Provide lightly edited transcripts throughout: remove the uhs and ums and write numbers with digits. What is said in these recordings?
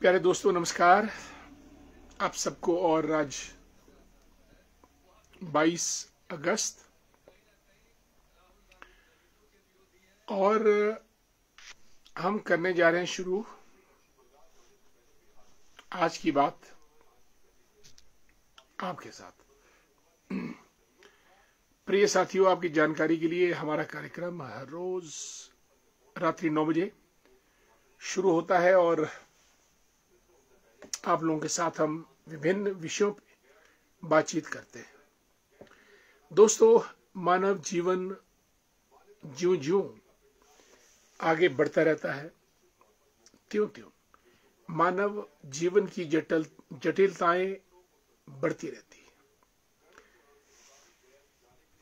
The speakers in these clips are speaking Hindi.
प्यारे दोस्तों नमस्कार। आप सबको और आज 22 अगस्त और हम करने जा रहे हैं शुरू आज की बात आपके साथ। प्रिय साथियों, आपकी जानकारी के लिए हमारा कार्यक्रम हर रोज रात्रि 9 बजे शुरू होता है और आप लोगों के साथ हम विभिन्न विषयों पर बातचीत करते हैं। दोस्तों, मानव जीवन ज्यों ज्यों आगे बढ़ता रहता है त्यों त्यों मानव जीवन की जटिलताएं बढ़ती रहती है।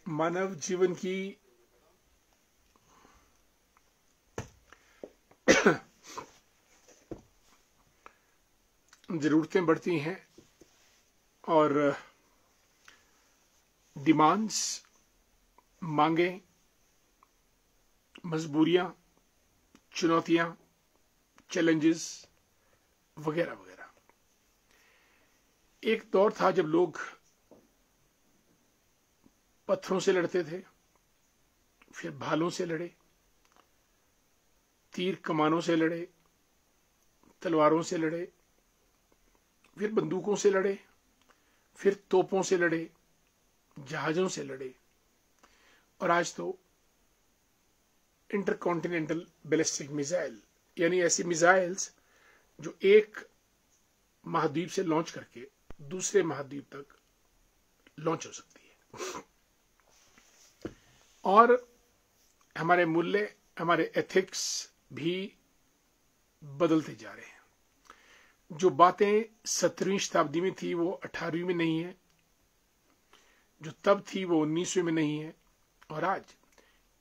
मानव जीवन की जरूरतें बढ़ती हैं और डिमांड्स, मांगे, मजबूरियां, चुनौतियां, चैलेंजेस वगैरह वगैरह। एक दौर था जब लोग पत्थरों से लड़ते थे, फिर भालों से लड़े, तीर कमानों से लड़े, तलवारों से लड़े, फिर बंदूकों से लड़े, फिर तोपों से लड़े, जहाजों से लड़े और आज तो इंटरकॉन्टिनेंटल बैलिस्टिक मिसाइल यानी ऐसी मिसाइल्स जो एक महाद्वीप से लॉन्च करके दूसरे महाद्वीप तक लॉन्च हो सकती है। और हमारे मूल्य, हमारे एथिक्स भी बदलते जा रहे हैं। जो बातें 17वीं शताब्दी में थी वो 18वीं में नहीं है, जो तब थी वो 19वीं में नहीं है और आज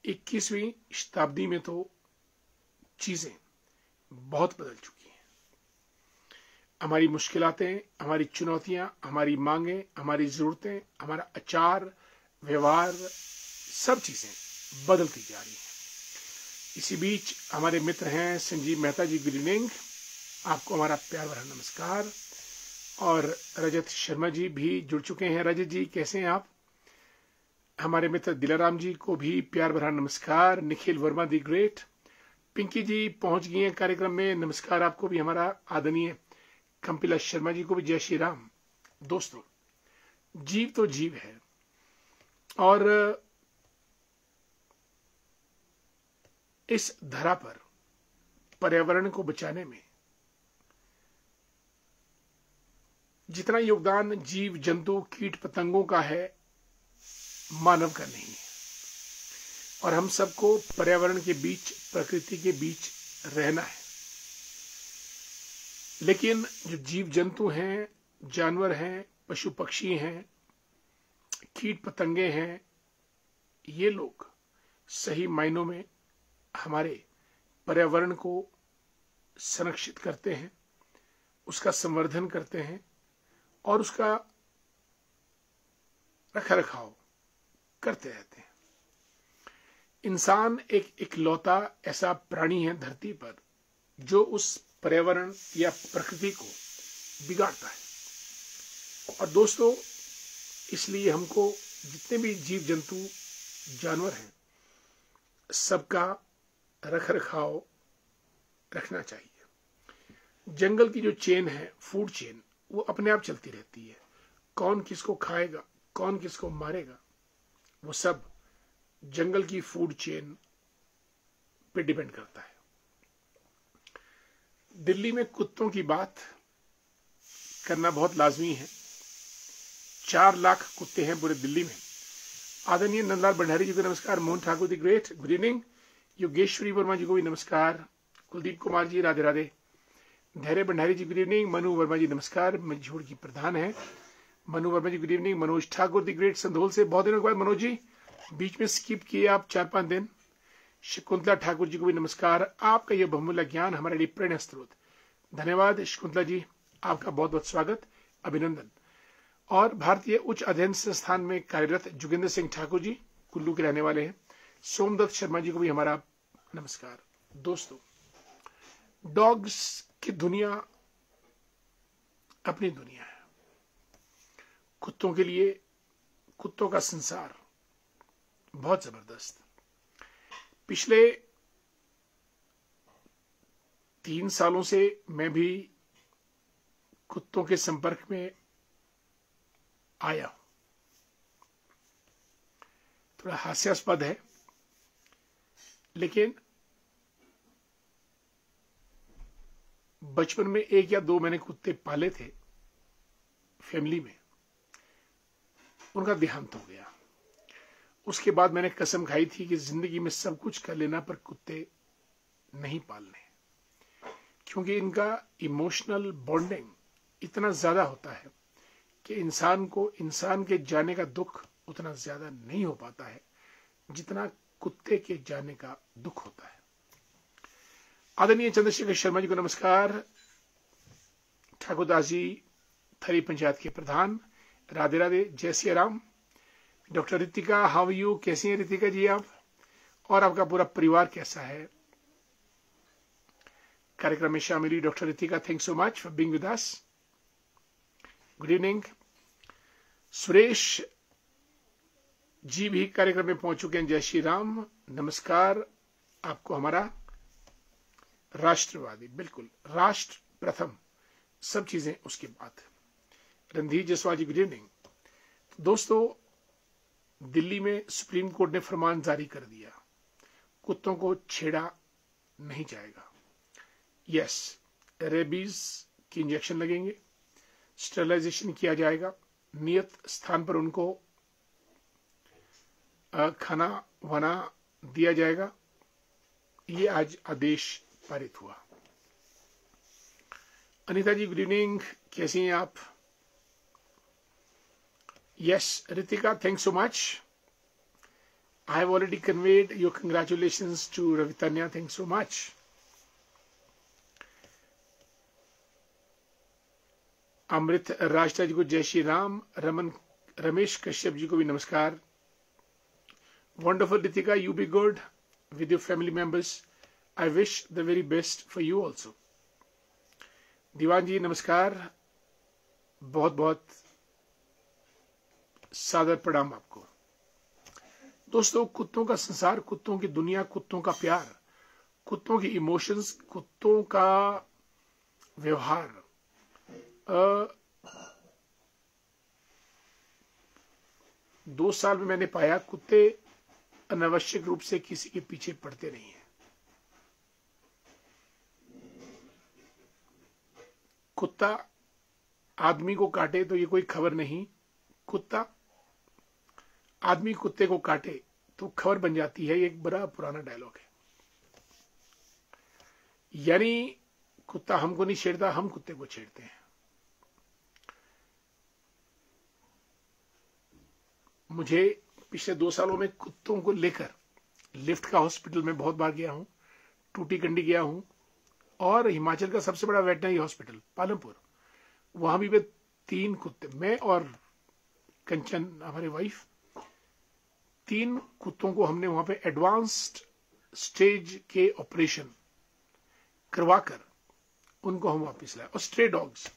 21वीं शताब्दी में तो चीजें बहुत बदल चुकी हैं। हमारी मुश्किलातें, हमारी चुनौतियां, हमारी मांगे, हमारी जरूरतें, हमारा आचार व्यवहार, सब चीजें बदलती जा रही हैं। इसी बीच हमारे मित्र हैं संजीव मेहता जी, गुड इवनिंग, आपको हमारा प्यार भरा नमस्कार। और रजत शर्मा जी भी जुड़ चुके हैं। रजत जी कैसे हैं आप? हमारे मित्र दिलाराम जी को भी प्यार भरा नमस्कार। निखिल वर्मा दी ग्रेट, पिंकी जी पहुंच गई हैं कार्यक्रम में, नमस्कार आपको भी। हमारा आदरणीय कंपिला शर्मा जी को भी जय श्री राम। दोस्तों, जीव तो जीव है और इस धरा पर पर्यावरण को बचाने में जितना योगदान जीव जंतु कीट पतंगों का है, मानव का नहीं है। और हम सबको पर्यावरण के बीच, प्रकृति के बीच रहना है। लेकिन जो जीव जंतु हैं, जानवर हैं, पशु पक्षी हैं, कीट पतंगे हैं, ये लोग सही मायनों में हमारे पर्यावरण को संरक्षित करते हैं, उसका संवर्धन करते हैं और उसका रखरखाव करते रहते हैं। इंसान एक इकलौता ऐसा प्राणी है धरती पर जो उस पर्यावरण या प्रकृति को बिगाड़ता है। और दोस्तों, इसलिए हमको जितने भी जीव जंतु जानवर हैं, सबका रखरखाव रखना चाहिए। जंगल की जो चेन है, फूड चेन, वो अपने आप चलती रहती है। कौन किसको खाएगा, कौन किसको मारेगा, वो सब जंगल की फूड चेन पे डिपेंड करता है। दिल्ली में कुत्तों की बात करना बहुत लाजमी है। 4 लाख कुत्ते हैं पूरे दिल्ली में। आदरणीय नंदलाल भंडारी जी को नमस्कार। Mohan Thakur the great, good evening. Yogeshwari Verma ji को भी नमस्कार। कुलदीप कुमार जी राधे राधे। Dhairya Bhandari ji good evening. मनु वर्मा जी नमस्कार, मझोड़ की प्रधान है Manu Verma ji, good evening. Manoj Thakur the great Sandhol से, बहुत दिनों के बाद मनोज जी, बीच में स्किप किए आप 4-5 दिन। शकुंतला ठाकुर जी को भी नमस्कार। आपका यह बहुमूल्य ज्ञान हमारे लिए प्रेरणा स्रोत। धन्यवाद शकुंतला जी, आपका बहुत बहुत स्वागत, अभिनंदन। और भारतीय उच्च अध्ययन संस्थान में कार्यरत जोगिंदर सिंह ठाकुर जी, कुल्लू के रहने वाले हैं। सोमदत्त शर्मा जी को भी हमारा नमस्कार। दोस्तों, डॉग्स की दुनिया अपनी दुनिया है। कुत्तों के लिए कुत्तों का संसार बहुत जबरदस्त। पिछले 3 सालों से मैं भी कुत्तों के संपर्क में आया हूं। थोड़ा हास्यास्पद है, लेकिन बचपन में 1 या 2 मैंने कुत्ते पाले थे फैमिली में, उनका देहांत हो गया। उसके बाद मैंने कसम खाई थी कि जिंदगी में सब कुछ कर लेना पर कुत्ते नहीं पालने, क्योंकि इनका इमोशनल बॉन्डिंग इतना ज्यादा होता है कि इंसान को इंसान के जाने का दुख उतना ज्यादा नहीं हो पाता है जितना कुत्ते के जाने का दुख होता है। आदरणीय चंद्रशेखर शर्मा जी को नमस्कार। ठाकुरदास जी थरी पंचायत के प्रधान, राधे राधे, जय Siya Ram. Doctor Ritika, how you, कैसी हैं रितिका जी आप, और आपका पूरा परिवार कैसा है? कार्यक्रम में शामिल हुई doctor Ritika, thank so much for being with us. Good evening. Suresh ji भी कार्यक्रम में पहुंच चुके हैं, जय श्री राम, नमस्कार आपको। हमारा राष्ट्रवादी, बिल्कुल राष्ट्र प्रथम, सब चीजें उसके बाद। रणधीर जसवाल जी, गुड इवनिंग। दोस्तों, दिल्ली में सुप्रीम कोर्ट ने फरमान जारी कर दिया, कुत्तों को छेड़ा नहीं जाएगा। यस, रेबीज की इंजेक्शन लगेंगे, स्टेरिलाइजेशन किया जाएगा, नियत स्थान पर उनको खाना वाना दिया जाएगा। ये आज आदेश पारित हुआ। अनीता जी, गुड इवनिंग, कैसी हैं आप? Yes Ritika, thanks so much. I have already conveyed your congratulations to Ravitanya, thanks so much. Amrit Rashtra ji को जय श्री राम। रमेश कश्यप जी को भी नमस्कार। Wonderful Ritika, you be good with your family members. I wish the very best for you also. दीवान जी नमस्कार, बहुत बहुत सादर प्रणाम आपको। दोस्तों, कुत्तों का संसार, कुत्तों की दुनिया, कुत्तों का प्यार, कुत्तों की इमोशंस, कुत्तों का व्यवहार 2 साल में मैंने पाया कुत्ते अनावश्यक रूप से किसी के पीछे पड़ते नहीं है। कुत्ता आदमी को काटे तो ये कोई खबर नहीं, कुत्ता आदमी कुत्ते को काटे तो खबर बन जाती है। ये एक बड़ा पुराना डायलॉग है। यानी कुत्ता हमको नहीं छेड़ता, हम कुत्ते को छेड़ते हैं। मुझे पिछले 2 सालों में कुत्तों को लेकर लिफ्ट का हॉस्पिटल में बहुत बार गया हूं, टूटी कंडी गया हूं, और हिमाचल का सबसे बड़ा वेटनरी हॉस्पिटल पालमपुर, वहां भी 3 कुत्ते, मैं और कंचन हमारी वाइफ, 3 कुत्तों को हमने वहां पे एडवांस्ड स्टेज के ऑपरेशन करवाकर उनको हम वापस लाए। और स्ट्रे डॉग्स,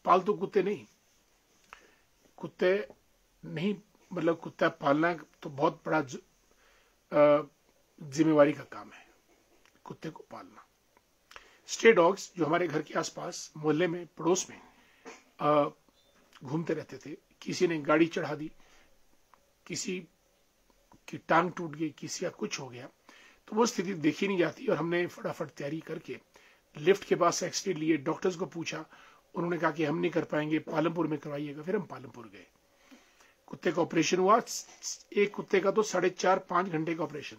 पालतू कुत्ते नहीं, कुत्ते नहीं, मतलब कुत्ता पालना तो बहुत बड़ा जिम्मेवारी का काम है, कुत्ते को पालना। स्ट्रे डॉग्स जो हमारे घर के आसपास मोहल्ले में पड़ोस में घूमते रहते थे, किसी ने गाड़ी चढ़ा दी, किसी की टांग टूट गई, किसी का कुछ हो गया, तो वो स्थिति देखी नहीं जाती। और हमने फटाफट तैयारी करके लिफ्ट के पास एक्सरे लिए, डॉक्टर्स को पूछा, उन्होंने कहा कि हम नहीं कर पाएंगे, पालमपुर में करवाइएगा। फिर हम पालमपुर गए, कुत्ते का ऑपरेशन हुआ। एक कुत्ते का तो 4.5-5 घंटे का ऑपरेशन,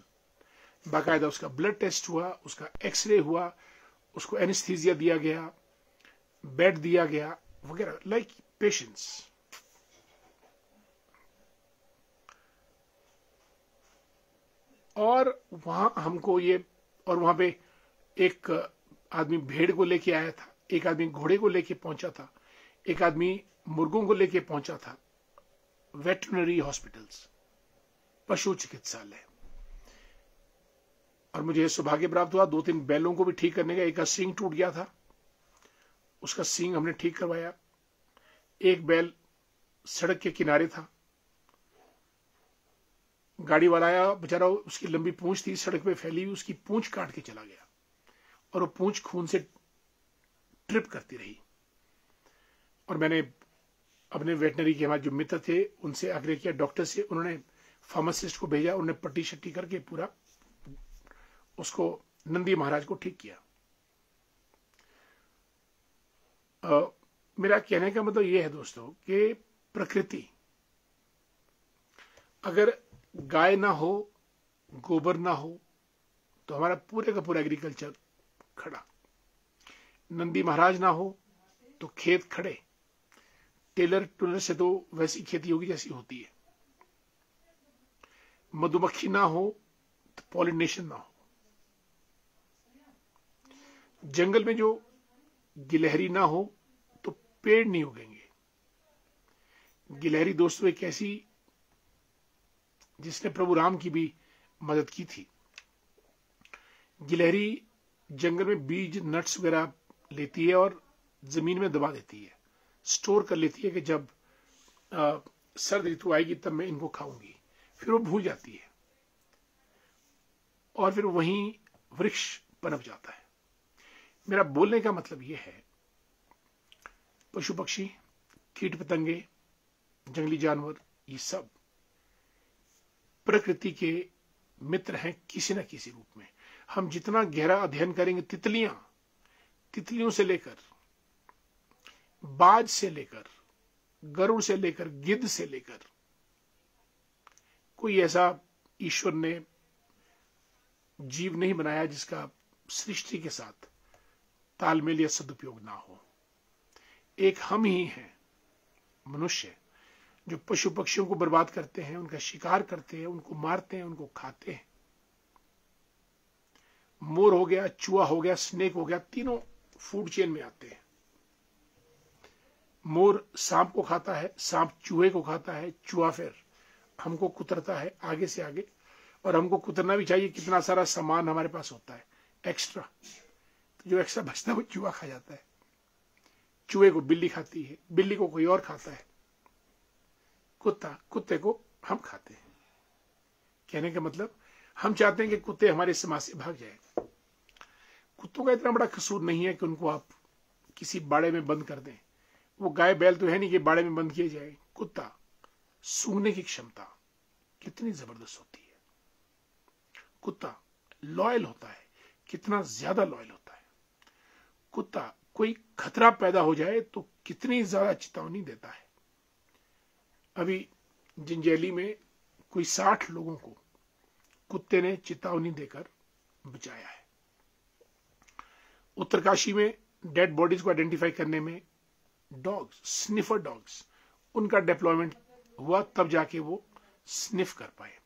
बाकायदा उसका ब्लड टेस्ट हुआ, उसका एक्सरे हुआ, उसको एनेस्थीसिया दिया गया, बेड दिया गया वगैरह, लाइक पेशेंट्स। और वहां हमको ये, और वहां पे एक आदमी भेड़ को लेके आया था, एक आदमी घोड़े को लेके पहुंचा था, एक आदमी मुर्गों को लेके पहुंचा था। वेटरनरी हॉस्पिटल्स, पशु चिकित्सालय। और मुझे सौभाग्य प्राप्त हुआ 2-3 बैलों को भी ठीक करने का। एक का सींग टूट गया था, उसका सींग हमने ठीक करवाया। एक बैल सड़क के किनारे था, गाड़ी वाला आया, बेचारा उसकी लंबी पूंछ थी सड़क पे फैली हुई, उसकी पूंछ काट के चला गया और वो पूंछ खून से ट्रिप करती रही। और मैंने अपने वेटनरी के हमारे जो मित्र थे उनसे आग्रह किया, डॉक्टर से, उन्होंने फार्मासिस्ट को भेजा, उन्होंने पट्टी शट्टी करके पूरा उसको नंदी महाराज को ठीक किया। मेरा कहने का मतलब यह है दोस्तों कि प्रकृति, अगर गाय ना हो, गोबर ना हो, तो हमारा पूरे का पूरा एग्रीकल्चर खड़ा। नंदी महाराज ना हो तो खेत खड़े। टेलर टूलर से तो वैसी खेती होगी जैसी होती है। मधुमक्खी ना हो तो पॉलिनेशन ना हो। जंगल में जो गिलहरी ना हो तो पेड़ नहीं उगेंगे। गिलहरी दोस्तों एक ऐसी जिसने प्रभु राम की भी मदद की थी। गिलहरी जंगल में बीज, नट्स वगैरह लेती है और जमीन में दबा देती है, स्टोर कर लेती है कि जब सर्द ऋतु आएगी तब मैं इनको खाऊंगी। फिर वो भूल जाती है और फिर वहीं वृक्ष पनप जाता है। मेरा बोलने का मतलब यह है, पशु पक्षी, कीट पतंगे, जंगली जानवर, ये सब प्रकृति के मित्र हैं किसी न किसी रूप में। हम जितना गहरा अध्ययन करेंगे, तितलियों से लेकर, बाज से लेकर, गरुड़ से लेकर, गिद्ध से लेकर, कोई ऐसा ईश्वर ने जीव नहीं बनाया जिसका सृष्टि के साथ तालमेल या सदुपयोग ना हो। एक हम ही हैं, मनुष्य, जो पशु पक्षियों को बर्बाद करते हैं, उनका शिकार करते हैं, उनको मारते हैं, उनको खाते हैं। मोर हो गया, चूहा हो गया, स्नेक हो गया, तीनों फूड चेन में आते हैं। मोर सांप को खाता है, सांप चूहे को खाता है, चूहा फिर हमको कुतरता है आगे से आगे। और हमको कुतरना भी चाहिए, कितना सारा सामान हमारे पास होता है एक्स्ट्रा, तो जो एक्स्ट्रा बचता है वो चूहा खा जाता है। चूहे को बिल्ली खाती है, बिल्ली को कोई और खाता है, कुत्ते को हम खाते हैं। कहने का मतलब, हम चाहते हैं कि कुत्ते हमारे समाज से भाग जाए। कुत्तों का इतना बड़ा कसूर नहीं है कि उनको आप किसी बाड़े में बंद कर दें। वो गाय बैल तो है नहीं कि बाड़े में बंद किए जाए। कुत्ता सूंघने की क्षमता कितनी जबरदस्त होती है। कुत्ता लॉयल होता है, कितना ज्यादा लॉयल होता है। कुत्ता कोई खतरा पैदा हो जाए तो कितनी ज्यादा चेतावनी देता है। अभी जिंजैली में कोई 60 लोगों को कुत्ते ने चेतावनी देकर बचाया है। उत्तरकाशी में डेड बॉडीज को आइडेंटिफाई करने में डॉग्स, स्निफर डॉग्स, उनका डिप्लॉयमेंट हुआ, तब जाके वो स्निफ कर पाए।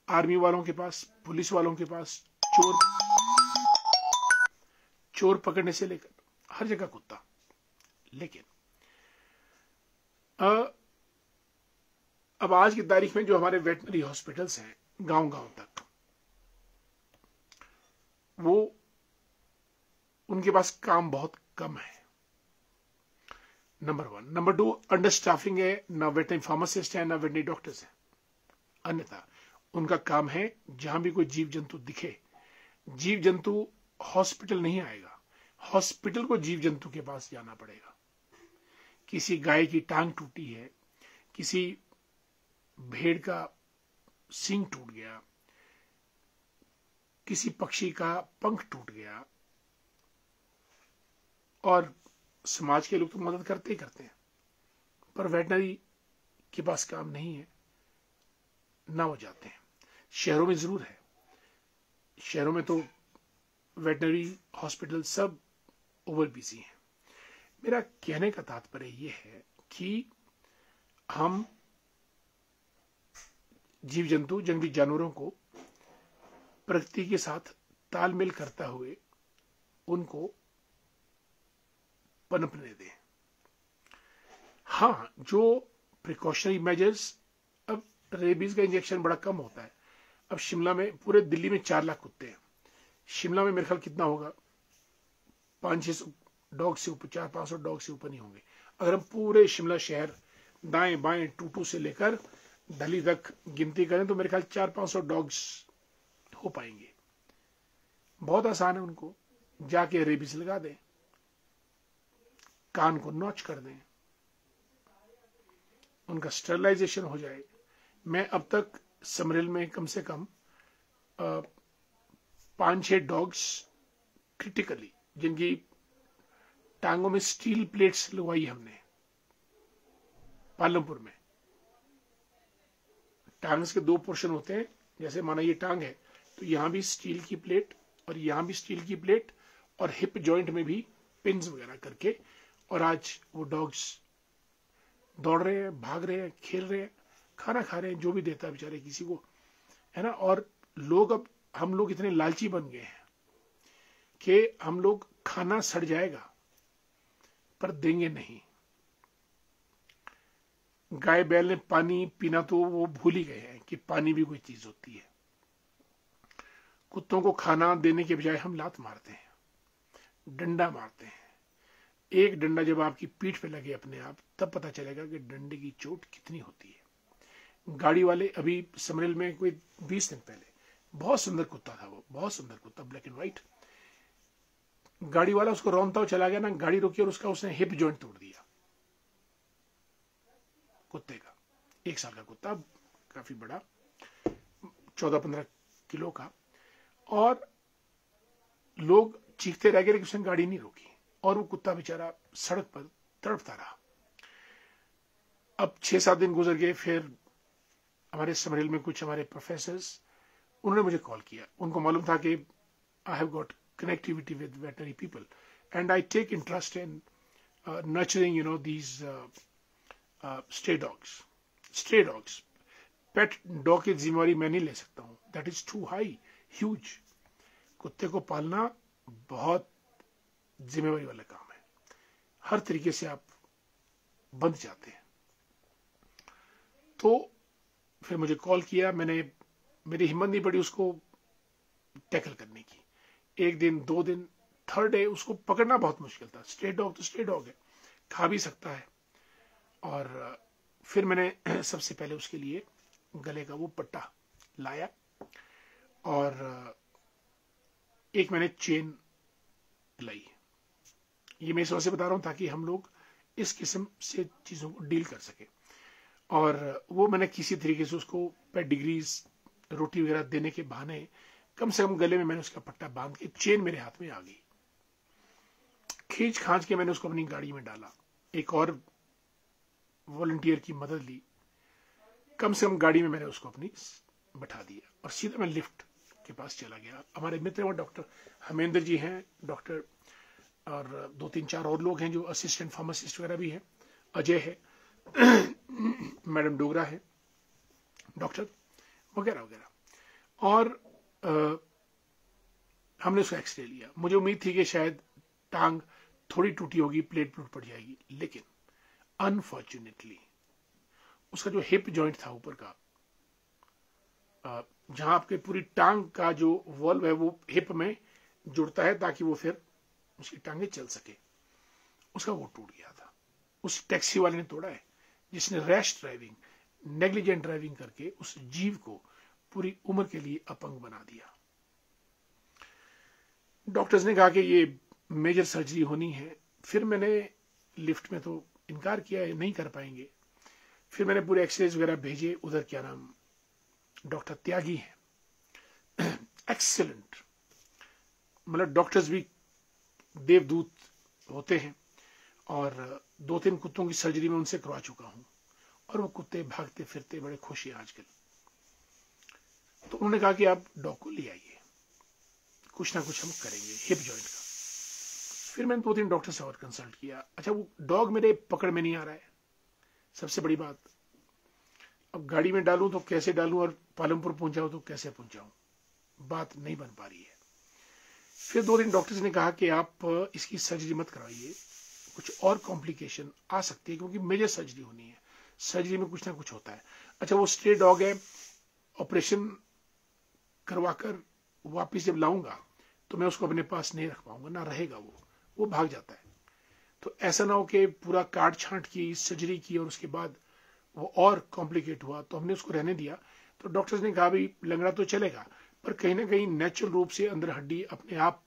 आर्मी वालों के पास, पुलिस वालों के पास चोर पकड़ने से लेकर हर जगह कुत्ता। लेकिन अब आज की तारीख में जो हमारे वेटनरी हॉस्पिटल्स हैं गांव-गांव तक, वो उनके पास काम बहुत कम है, नंबर 1। नंबर 2, अंडर स्टाफिंग है, ना वेटनरी फार्मासिस्ट है, ना वेटनरी डॉक्टर्स है। अन्यथा उनका काम है जहां भी कोई जीव जंतु दिखे, जीव जंतु हॉस्पिटल नहीं आएगा, हॉस्पिटल को जीव जंतु के पास जाना पड़ेगा। किसी गाय की टांग टूटी है, किसी भेड़ का सींग टूट गया, किसी पक्षी का पंख टूट गया, और समाज के लोग तो मदद करते ही करते हैं, पर वेटनरी के पास काम नहीं है, ना वो जाते हैं। शहरों में जरूर है, शहरों में तो वेटनरी हॉस्पिटल सब ओवर बिजी हैं। मेरा कहने का तात्पर्य यह है कि हम जीव जंतु, जंगली जानवरों को प्रकृति के साथ तालमेल करता हुए उनको पनपने दें। हाँ, जो प्रिकॉशनरी मेजर्स, अब रेबीज का इंजेक्शन बड़ा कम होता है। अब शिमला में, पूरे दिल्ली में 4 लाख कुत्ते हैं। शिमला में मेरे ख्याल कितना होगा, 500-600 डॉग से ऊपर, 400-500 डॉग से ऊपर नहीं होंगे। अगर हम पूरे शिमला शहर दाएं बाएं टूटू से लेकर ढली तक गिनती करें तो मेरे ख्याल 400-500 डॉग्स हो पाएंगे। बहुत आसान है, उनको जाके रेबीज लगा दें, कान को नॉच कर दें, उनका स्टरलाइजेशन हो जाए। मैं अब तक समरेल में कम से कम 5-6 डॉग्स क्रिटिकली जिनकी टांगों में स्टील प्लेट्स लगवाई हमने पालमपुर में। टांग्स के 2 पोर्शन होते हैं, जैसे माना ये टांग है तो यहां भी स्टील की प्लेट और यहां भी स्टील की प्लेट और हिप जॉइंट में भी पिन्स वगैरह करके, और आज वो डॉग्स दौड़ रहे हैं, भाग रहे हैं, खेल रहे हैं, खाना खा रहे हैं, जो भी देता है बेचारे किसी को, है ना। और लोग, अब हम लोग इतने लालची बन गए हैं कि हम लोग खाना सड़ जाएगा पर देंगे नहीं। गाय बैल ने पानी पीना तो वो भूल ही गए हैं कि पानी भी कोई चीज होती है। कुत्तों को खाना देने के बजाय हम लात मारते हैं, डंडा मारते हैं। एक डंडा जब आपकी पीठ पे लगे अपने आप, तब पता चलेगा कि डंडे की चोट कितनी होती है। गाड़ी वाले, अभी समरेल में कोई 20 दिन पहले बहुत सुंदर कुत्ता था, वो बहुत सुंदर कुत्ता, ब्लैक एंड व्हाइट। गाड़ी वाला उसको रौंदता हुआ चला गया ना, गाड़ी रोकी और उसने हिप जॉइंट तोड़ दिया कुत्ते का। 1 साल का कुत्ता, काफी बड़ा, 14-15 किलो का। और लोग चीखते रह गए लेकिन उसने गाड़ी नहीं रोकी और वो कुत्ता बेचारा सड़क पर तड़पता रहा। अब 6-7 दिन गुजर गए, फिर हमारे समरेल में कुछ हमारे प्रोफेसर्स, उन्होंने मुझे कॉल किया। उनको मालूम था कि I have got connectivity with veterinary people and I take interest in nurturing these stray dogs. Pet dog की जिम्मेवारी मैं नहीं ले सकता हूं, that is too high, huge. कुत्ते को पालना बहुत जिम्मेवारी वाला काम है, हर तरीके से आप बंध जाते हैं। तो फिर मुझे कॉल किया, मेरी हिम्मत नहीं पड़ी उसको टैकल करने की। 1 दिन, 2 दिन, 3rd डे उसको पकड़ना बहुत मुश्किल था। स्ट्रे डॉग तो स्ट्रे डॉग है, खा भी सकता है। और फिर मैंने सबसे पहले उसके लिए गले का वो पट्टा लाया और एक मैंने चेन लाई। ये मैं इस वजह से बता रहा हूं ताकि हम लोग इस किस्म से चीजों को डील कर सके। और वो मैंने किसी तरीके से उसको पेडिग्रीज, रोटी वगैरह देने के बहाने कम से कम गले में मैंने उसका पट्टा बांध के, चेन मेरे हाथ में आ गई, खींच खांच के मैंने उसको अपनी गाड़ी में डाला। एक और वॉलंटियर की मदद ली, कम से कम गाड़ी में मैंने उसको अपनी बैठा दिया और सीधा मैं लिफ्ट के पास चला गया। हमारे मित्र और डॉक्टर हमेंद्र जी हैं, डॉक्टर, और 2-3-4 और लोग हैं जो असिस्टेंट फार्मासिस्ट वगैरह भी हैं, अजय है, मैडम डोगरा है, डॉक्टर वगैरह वगैरह। और हमने उसका एक्सरे लिया। मुझे उम्मीद थी कि शायद टांग थोड़ी टूटी होगी, प्लेट पड़ जाएगी, लेकिन अनफॉर्चुनेटली उसका जो हिप जॉइंट था ऊपर का, जहां आपके पूरी टांग का जो वॉल्व है वो हिप में जुड़ता है ताकि वो फिर उसकी टांगे चल सके, उसका वो टूट गया था। उस टैक्सी वाले ने तोड़ा है जिसने रैश ड्राइविंग, नेग्लिजेंट ड्राइविंग करके उस जीव को पूरी उम्र के लिए अपंग बना दिया। डॉक्टर्स ने कहा कि ये मेजर सर्जरी होनी है। फिर मैंने लिफ्ट में तो इनकार किया, नहीं कर पाएंगे। फिर मैंने पूरे एक्सरेज वगैरह भेजे। उधर क्या नाम, डॉक्टर त्यागी है, एक्सीलेंट, मतलब डॉक्टर्स भी देवदूत होते हैं। और 2-3 कुत्तों की सर्जरी में उनसे करवा चुका हूं और वो कुत्ते भागते फिरते बड़े खुश हैं आजकल। तो उन्होंने कहा कि आप डॉग को ले आइए, कुछ ना कुछ हम करेंगे हिप जॉइंट का। फिर मैंने 2-3 डॉक्टर से और कंसल्ट किया। अच्छा, वो डॉग मेरे पकड़ में नहीं आ रहा है, सबसे बड़ी बात। अब गाड़ी में डालूं तो कैसे डालूं और पालमपुर पहुंचाऊं तो कैसे पहुंचाऊं, बात नहीं बन पा रही है। फिर 2-3 डॉक्टर्स ने कहा कि आप इसकी सर्जरी मत करवाइए, कुछ और कॉम्प्लिकेशन आ सकती है, क्योंकि मेजर सर्जरी होनी है, सर्जरी में कुछ ना कुछ होता है। अच्छा, वो स्ट्रे डॉग है, ऑपरेशन करवाकर वापिस जब लाऊंगा तो मैं उसको अपने पास नहीं रख पाऊंगा, ना रहेगा, वो भाग जाता है। तो ऐसा ना हो कि पूरा काट छांट की, सर्जरी की और उसके बाद वो और कॉम्प्लिकेट हुआ, तो हमने उसको रहने दिया। तो डॉक्टर्स ने कहा भाई लंगड़ा तो चलेगा, पर कहीं ना कहीं नेचुरल रूप से अंदर हड्डी अपने आप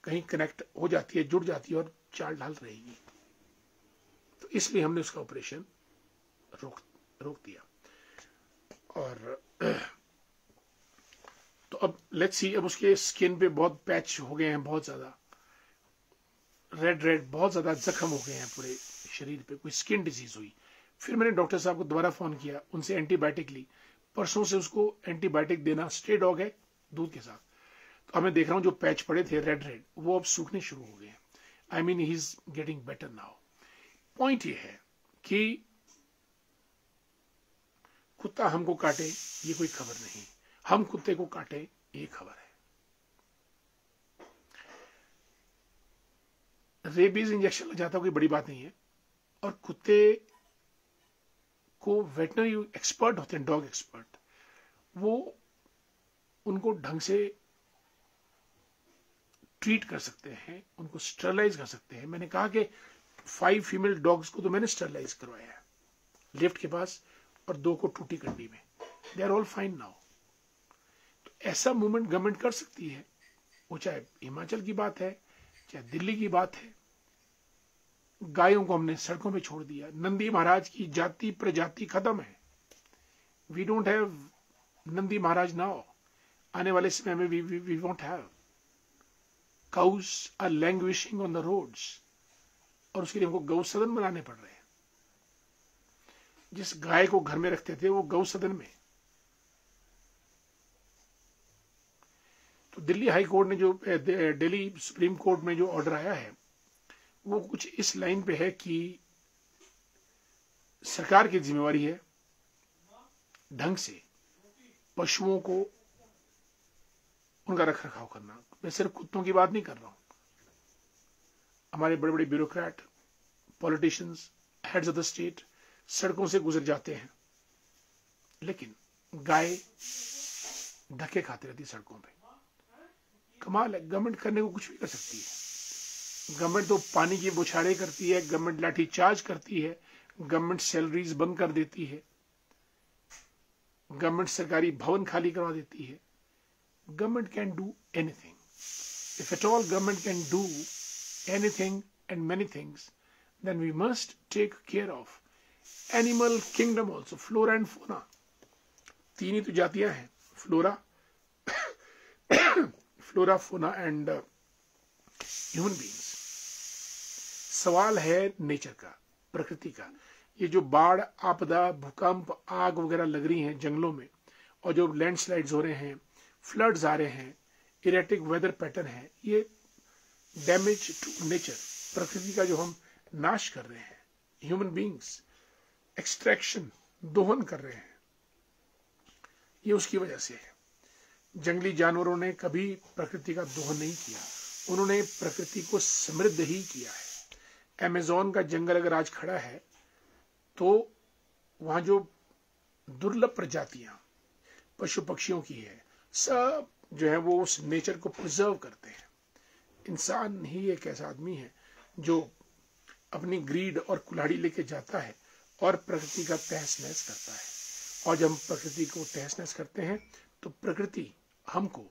कहीं कनेक्ट हो जाती है, जुड़ जाती है और चाल ढाल रहेगी। तो इसलिए हमने उसका ऑपरेशन रोक दिया। और तो अब लेट्स सी, अब उसके स्किन पे बहुत पैच हो गए हैं, बहुत ज्यादा रेड बहुत ज्यादा जख्म हो गए हैं पूरे शरीर पे, कोई स्किन डिजीज हुई। फिर मैंने डॉक्टर साहब को दोबारा फोन किया, उनसे एंटीबायोटिक ली। परसों से उसको एंटीबायोटिक देना स्ट्रे डॉग है दूध के साथ। तो अब मैं देख रहा हूं जो पैच पड़े थे रेड वो अब सूखने शुरू हो गए हैं। I mean he is getting better now. Point ये है कि कुत्ता हमको काटे ये कोई खबर नहीं, हम कुत्ते को काटे ये खबर है। रेबीज इंजेक्शन लग जाता कोई बड़ी बात नहीं है, और कुत्ते को वेटनरी एक्सपर्ट होते हैं, डॉग एक्सपर्ट, वो उनको ढंग से ट्रीट कर सकते हैं, उनको स्टरलाइज कर सकते हैं। मैंने कहा कि 5 फीमेल डॉग्स को तो मैंने स्टरलाइज करवाया है लिफ्ट के पास, और 2 को टूटी कंडी में। They are all fine now. तो ऐसा मूवमेंट गवर्नमेंट कर सकती है, वो चाहे हिमाचल की बात है चाहे दिल्ली की बात है। गायों को हमने सड़कों पे छोड़ दिया। नंदी महाराज की जाति प्रजाति खत्म है। We don't have Nandi Maharaj now. आने वाले समय में we won't have. Cows are languishing on the roads, और उसके लिए हमको गौ सदन बनाने पड़ रहे हैं। जिस गाय को घर में रखते थे वो गौ सदन में। तो दिल्ली हाई कोर्ट ने जो दिल्ली सुप्रीम कोर्ट में जो ऑर्डर आया है वो कुछ इस लाइन पे है कि सरकार की जिम्मेवारी है ढंग से पशुओं को उनका रख रखाव करना। मैं सिर्फ कुत्तों की बात नहीं कर रहा हूं। हमारे बड़े बड़े bureaucrat, politicians, heads of the state सड़कों से गुजर जाते हैं, लेकिन गाय धक्के खाती रहती सड़कों पे। कमाल है, गवर्नमेंट करने को कुछ भी कर सकती है। गवर्नमेंट तो पानी की बौछारें करती है, गवर्नमेंट लाठी चार्ज करती है, गवर्नमेंट सैलरीज बंद कर देती है, गवर्नमेंट सरकारी भवन खाली करवा देती है। Government can do anything. If at all government can do anything and many things, then we must take care of animal kingdom also, flora and fauna. 3 ही तो जातियां हैं, flora fauna and human beings. सवाल है नेचर का, प्रकृति का। ये जो बाढ़, आपदा, भूकंप, आग वगैरह लग रही हैं जंगलों में, और जो लैंडस्लाइड्स हो रहे हैं, फ्लड्स आ रहे हैं, इरेटिक वेदर पैटर्न है, ये डैमेज टू नेचर, प्रकृति का जो हम नाश कर रहे हैं, ह्यूमन बींग्स एक्सट्रैक्शन, दोहन कर रहे हैं, ये उसकी वजह से है। जंगली जानवरों ने कभी प्रकृति का दोहन नहीं किया, उन्होंने प्रकृति को समृद्ध ही किया है। अमेज़न का जंगल अगर आज खड़ा है तो वहां जो दुर्लभ प्रजातियां पशु पक्षियों की है, सब जो है वो उस नेचर को प्रिजर्व करते हैं। इंसान ही एक ऐसा आदमी है जो अपनी ग्रीड और कुल्हाड़ी लेके जाता है और प्रकृति का तहस नहस करता है। और जब हम प्रकृति को तहस नहस करते हैं तो प्रकृति हमको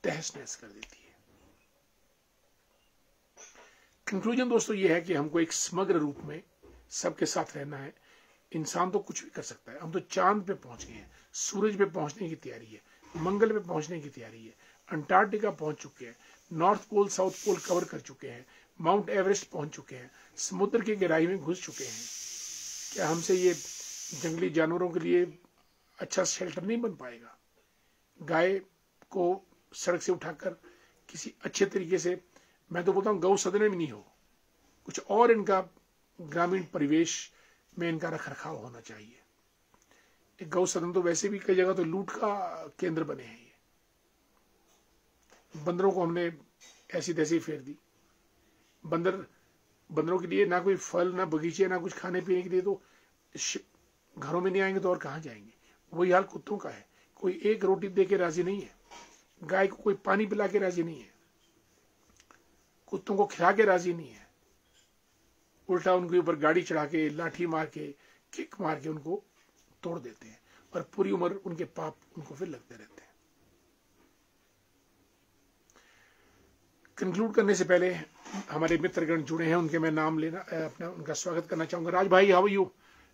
तहस नहस कर देती है। कंक्लूजन दोस्तों ये है कि हमको एक समग्र रूप में सबके साथ रहना है। इंसान तो कुछ भी कर सकता है। हम तो चांद पे पहुंच गए हैं, सूरज पे पहुंचने की तैयारी है, मंगल पे पहुंचने की तैयारी है, अंटार्कटिका पहुंच चुके हैं, north pole south pole cover कर चुके हैं, माउंट एवरेस्ट पहुंच चुके हैं, समुद्र की गहराई में घुस चुके हैं। क्या हमसे ये जंगली जानवरों के लिए अच्छा शेल्टर नहीं बन पाएगा? गाय को सड़क से उठाकर किसी अच्छे तरीके से, मैं तो बोलता हूं गौ सदन में नहीं हो, कुछ और इनका ग्रामीण परिवेश में इनका रख रखाव होना चाहिए। एक गौ सदन तो वैसे भी कई जगह तो लूट का केंद्र बने हैं। बंदरों को हमने ऐसी तैसी फेर दी। बंदरों के लिए ना कोई फल, ना बगीचे, ना कुछ खाने पीने के लिए, तो घरों में नहीं आएंगे तो और कहां जाएंगे? वही हाल कुत्तों का है। कोई एक रोटी दे के राजी नहीं है, गाय को कोई पानी पिला के राजी नहीं है, कुत्तों को खिला के राजी नहीं है। उल्टा उनके ऊपर गाड़ी चढ़ा के, लाठी मार के, किक मार के उनको तोड़ देते हैं और पूरी उम्र उनके पाप उनको फिर लगते रहते हैं। कंक्लूड करने से पहले हमारे मित्रगण जुड़े हैं, उनके मैं नाम लेना अपना उनका स्वागत करना चाहूंगा। राज भाई, हाउ आर यू?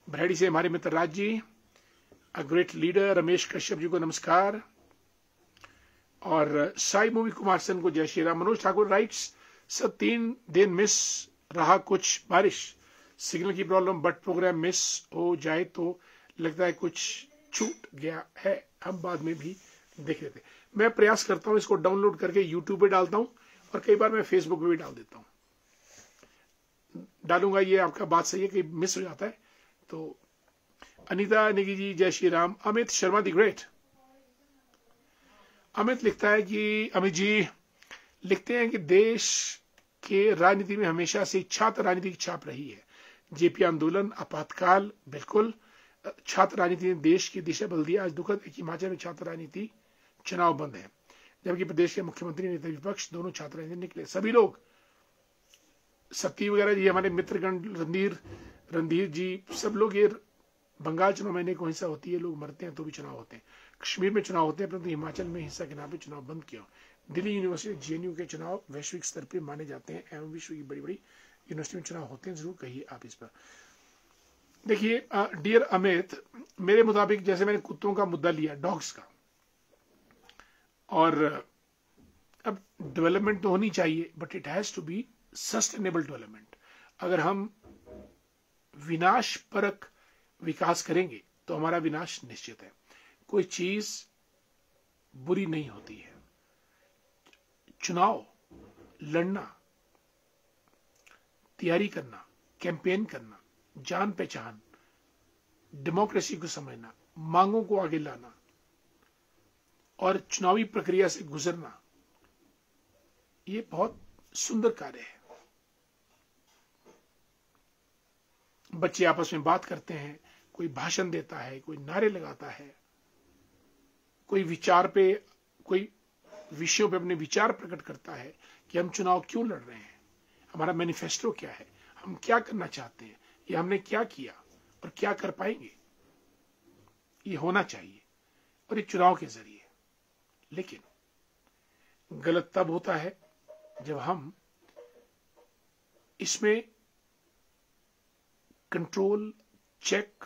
भरैड़ी से हमारे मित्र Raj ji, a great leader Ramesh Kashyap ji को नमस्कार, और साई मूवी कुमार सेन को जय श्री राम। मनोज ठाकुर राइट्स, सर 3 दिन मिस रहा, कुछ बारिश, सिग्नल की प्रॉब्लम, बट प्रोग्राम मिस हो जाए तो लगता है कुछ छूट गया है, हम बाद में भी देख लेते। मैं प्रयास करता हूं इसको डाउनलोड करके यूट्यूब पे डालता हूं और कई बार मैं फेसबुक पे भी डाल देता हूं, डालूंगा। ये आपका बात सही है कि मिस हो जाता है। तो अनीता निगी जी जय श्री राम। अमित शर्मा दी ग्रेट, अमित लिखता है कि अमित जी लिखते हैं कि देश के राजनीति में हमेशा से छात्र राजनीति की छाप रही है। जेपी आंदोलन, आपातकाल, बिल्कुल छात्र राजनीति ने देश की दिशा बदल दी। आज दुखद है कि हिमाचल में छात्र राजनीति चुनाव बंद है, जबकि प्रदेश के मुख्यमंत्री, नेता विपक्ष दोनों छात्र राजनीति निकले। सभी लोग, सत्ती वगैरह जी, हमारे मित्रगण, रणधीर जी, सब लोग, ये बंगाल चुनाव में को हिंसा होती है, लोग मरते हैं तो भी चुनाव होते हैं, कश्मीर में चुनाव होते हैं, परंतु हिमाचल में हिंसा के नाम पे चुनाव बंद किया। दिल्ली यूनिवर्सिटी, जेएनयू के चुनाव वैश्विक स्तर पर माने जाते हैं एवं विश्व की बड़ी बड़ी यूनिवर्सिटी में चुनाव होते हैं। जरूर कहिए आप इस पर। देखिए डियर अमित, मेरे मुताबिक जैसे मैंने कुत्तों का मुद्दा लिया, डॉग्स का, और अब डेवलपमेंट तो होनी चाहिए, but it has to be sustainable development. अगर हम विनाश परक विकास करेंगे तो हमारा विनाश निश्चित है। कोई चीज बुरी नहीं होती है। चुनाव लड़ना, तैयारी करना, कैंपेन करना, जान पहचान, डेमोक्रेसी को समझना, मांगों को आगे लाना और चुनावी प्रक्रिया से गुजरना, ये बहुत सुंदर कार्य है। बच्चे आपस में बात करते हैं, कोई भाषण देता है, कोई नारे लगाता है, कोई विचार पे, कोई विषयों पे अपने विचार प्रकट करता है कि हम चुनाव क्यों लड़ रहे हैं, हमारा मैनिफेस्टो क्या है, हम क्या करना चाहते हैं, ये हमने क्या किया और क्या कर पाएंगे। ये होना चाहिए और ये चुनाव के जरिए। लेकिन गलत तब होता है जब हम इसमें कंट्रोल, चेक,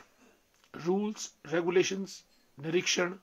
रूल्स, रेगुलेशंस, निरीक्षण